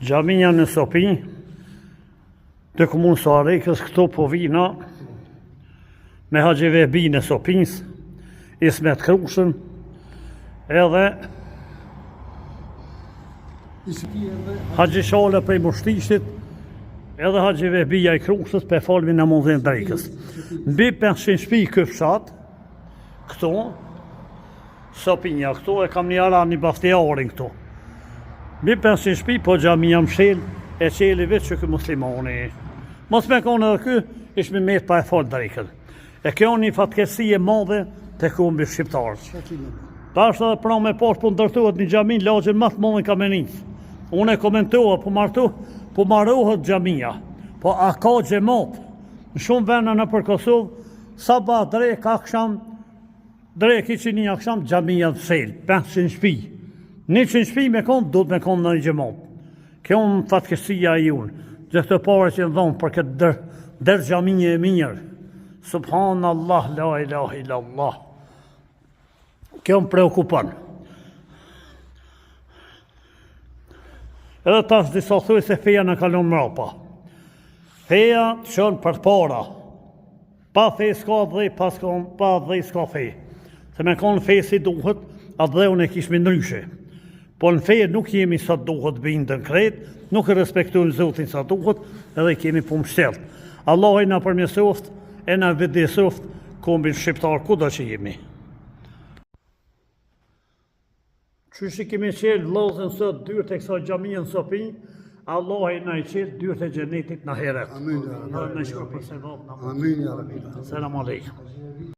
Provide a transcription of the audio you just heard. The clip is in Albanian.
Gjamia në Sopin, të komunë Sarajkës, këto po vina me Haxhi Vehbi në Sopins, Ismet Krushën, edhe Haxhi Shale prej Mushtishtit, edhe Haxhi Vehbija i Krushës për falmi në mundin drejkës. Mbi 500 shtëpi ky fshat, këto, Sopinja, këto e kam një ara një baftejarin këto. Mbi 500 shtëpi, po gjamia mshel, e qeli vetë që kë muslimani. Mos me konë edhe ky, ishme met pa e falë drejkën. E kjo një fatkesi e madhe të kumbi shqiptarës. Ta është edhe pra me pas po ndërtohet një gjamin, lagjen më të madhe ka menis. Unë e komentoha, po marohet gjamia. Po a ka gjemat? Në shumë vena në për Kosovë, sabat drejk aksham, drejk i që një aksham, gjamia të sel, 500 shtëpi. 100 shtëpi me konë, do të me konë në një gjemat. Kjo në fatkesia i unë. Gjithë të pare që në dhonë për këtë dërë gjamije e mirë. Subhanallah, la ilaha illallah. Kjo më preokupan. Edhe tash disa thuj se feja në kalon mrapa. Feja të qënë për të para. Pa fej s'ka dhe, pa dhe s'ka fej. Se me konë fej si duhet, atë dhe unë e kishme ndryshe. Po në fejë nuk jemi sa duhet bindën kret, nuk e respektojmë Zotin sa duhet, edhe kemi po mështelt. Allah e na përmjesoft, e na vëdjesoft, kombin shqiptar kudo që jemi. Qysh i kemi qelë vllazën sot dyrë të kësaj gjamia në Sopin, Allah e na i qelë dyrë të gjenetit në heret. Amin. Në shkërë për se vabë në Amin. Selam aleikum.